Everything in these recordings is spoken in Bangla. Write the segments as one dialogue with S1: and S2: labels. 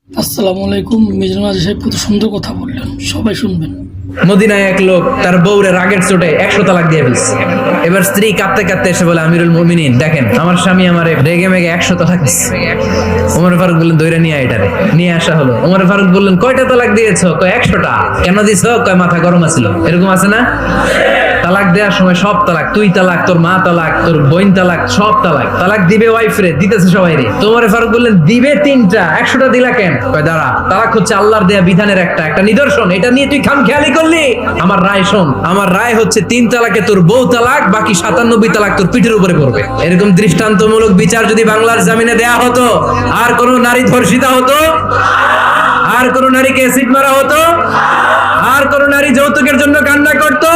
S1: আসসালামু আলাইকুম। মিজানুর রাজা সাহেব কত সুন্দর কথা বললেন, সবাই শুনবেন।
S2: মদিনায় এক লোক তার বউরে রাগের চোটে 100 তালাক দিয়ে ফেলছে। এবার স্ত্রী কাঁদতে কাঁদতে এসে বলে, আমিরুল মুমিনিন দেখেন আমার স্বামী আমারে রেগে মেগে 100 তালাক দিচ্ছে। ওমর ফারুক বললেন দইরা নিয়ে এটারে নিয়ে আসা হলো। ওমর ফারুক বললেন কয়টা তালাক দিয়েছো? কয় 100টা। কেন দিছো? কয় মাথা গরম আছিল। এরকম আছে না? তালাক দেওয়ার সময় সব তালাক, তুই তালাক, তোর মা তালাক, তোর বোন তালাক, সব তালাক। তালাক দিবে ওয়াইফ রে, দিতেছে সবাই রে। তো ওমর ফারুক বললেন দিবে 3টা, 100টা দিলা কেন? কয় দাঁড়া, তালাক হচ্ছে আল্লাহর দেয়া বিধানের একটা নিদর্শন, এটা নিয়ে তুই খামখেয়ালি করলি। আমার রায় শোন, আমার রায় হচ্ছে 3 তালাকে তোর বউ তালাক, বাকি 97 তালাক তোর পিঠের উপরে পড়বে। এরকম দৃষ্টান্তমূলক বিচার যদি বাংলার জমিনে দেয়া হতো, আর কোন নারী ধর্ষিতা হতো, আর কোন নারীকে অ্যাসিড মারা হতো, আর কোন নারী যৌতুকের জন্য কান্না করতো।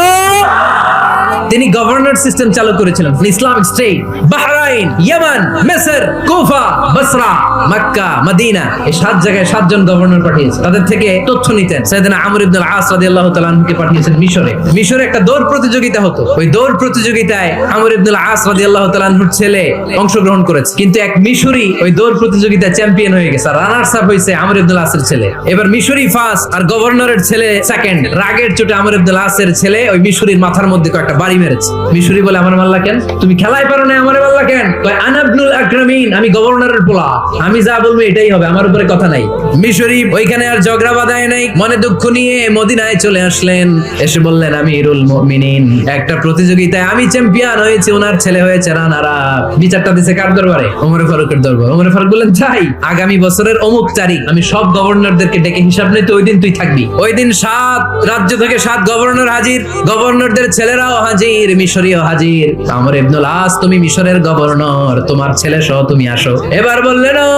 S2: তিনি গভর্নর সিস্টেম চালু করেছিলেন। ইসলামিক স্টেট, বাহরাইন, ইয়েমেন, মিসর, কুফা, বসরা, মক্কা, মদিনা, এই 7 জায়গায় 7 জন গভর্নর পাঠিয়েছেন। তাদের থেকে তথ্য নিতেন। সাইয়েদনা আমর ইবনে আল-আস রাদিয়াল্লাহু তাআলা আনহুকে পাঠিয়েছেন মিশরে। মিশরে একটা দৌড় প্রতিযোগিতা হতো। ওই দৌড় প্রতিযোগিতায় আমর ইবনে আল-আস রাদিয়াল্লাহু তাআলা আনহুর ছেলে অংশগ্রহণ করেছে, কিন্তু এক মিশরি ওই দৌড় প্রতিযোগিতায় চ্যাম্পিয়ন হয়ে গেছে। রানার্স আপ হয়েছে আমর ইবনে আল-আসের ছেলে। এবার মিশরি ফার্স্ট আর গভর্নরের ছেলে সেকেন্ড। রাগের চোটে আমর ইবনে আল-আসের ছেলে ওই মিশরির মাথার মধ্যে কয়েকটা বাড়ি মেরেছে। মিশরি বলে, আমার মাল্লা কেন? তুমি খেলাই পারো না, আমারে মাল্লা কেন? কয় আনা ইবনুল আকরামিন, আমি গভর্নরের পোলা, আমি যা বলবো এটাই হবে, আমার উপরে কথা নাই। মিশরি ওইখানে আর ঝগড়া বাঁধায় নাই, মনে দুঃখ নিয়ে মদিনায় চলে আসলেন। এসে বললেন, আমিরুল মুমিনিন, একটা প্রতিযোগিতায় আমি চ্যাম্পিয়ন হয়েছি, ওনার ছেলে হয়েছে রানার আপ। বিচারটা দিছে কার দরবারে? ওমর ফারুকের দরবারে। ওমর ফারুক বললেন, যাই, আগামী বছরের অমুক তারিখ আমি সব গভর্নরদেরকে ডেকে হিসাব নিতে, ওই দিন তুই থাকবি। ওই দিন 7 রাজ্য থেকে 7 গভর্নর হাজির, গভর্নরদের ছেলেরাও হাজির, মিশরীয় হাজির। আমর ইবনে আল-আস, তুমি মিশরের গভর্নর, তোমার ছেলে সহ তুমি আসো। এবার বললেন, ও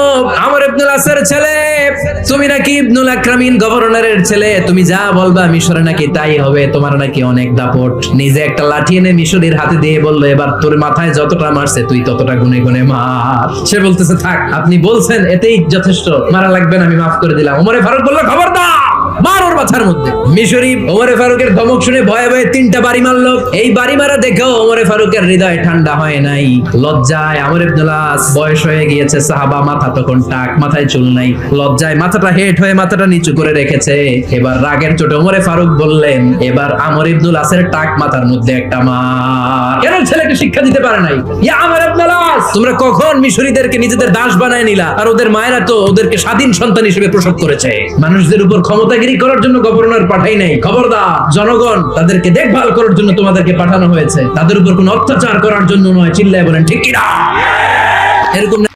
S2: আমর ইবনে আল-আসের ছেলে, তুমি নাকি ইবনুল আকরামিন গভর্নরের ছেলে, তুমি যা বলবা মিশরে নাকি তাই হবে, তোমার নাকি অনেক দাপট। নিজে একটা লাঠি এনে মিশরীর হাতে দিয়ে বললো, এবার তোর মাথায় যতটা মারছে তুই ততটা গুনে গুনে মার। সে বলতেছে, থাক, আপনি বলছেন এতেই যথেষ্ট, মারা লাগবে না, আমি মাফ করে দিলাম। ওমর ফারুক বলল, খবরদার, মার ওর মাথার মধ্যে। মিশরি ওমর ফারুকের ধমক শুনে ভয়ে ভয়ে 3টা বাড়ি মারলো। এই বাড়ি মারা দেখেও ওমর ফারুকের হৃদয় ঠান্ডা হয় নাই। লজ্জায় আমর ইবনে আল-আস, বয়স হয়ে গিয়েছে, সাহাবা, মাথা তখন টাক, মাথায় চুল নাই, লজ্জায় মাথাটা হেট হয়ে মাথাটা নিচু করে রেখেছে। এবার রাগের চোটে ওমর ফারুক বললেন, এবার আমর ইবনে আল-আসের টাক মাথার মধ্যে একটা মার। কেন ছেলেকে শিক্ষা দিতে পারে নাই? ইয়া আমর ইবনে আল-আস, তোমরা কখন মিশরীদেরকে নিজেদের দাস বানায় নিলা? আর ওদের মায়েরা তো ওদেরকে স্বাধীন সন্তান হিসেবে প্রসব করেছে। মানুষদের উপর ক্ষমতাগিরি করার জন্য গভর্নর পাঠাই নাই। খবরদার, জনগণ তাদেরকে দেখভাল করার জন্য তোমাদেরকে পাঠানো হয়েছে, তাদের উপর কোনো অত্যাচার করার জন্য নয়। চিল্লায় বলেন ঠিক কিনা? এরকম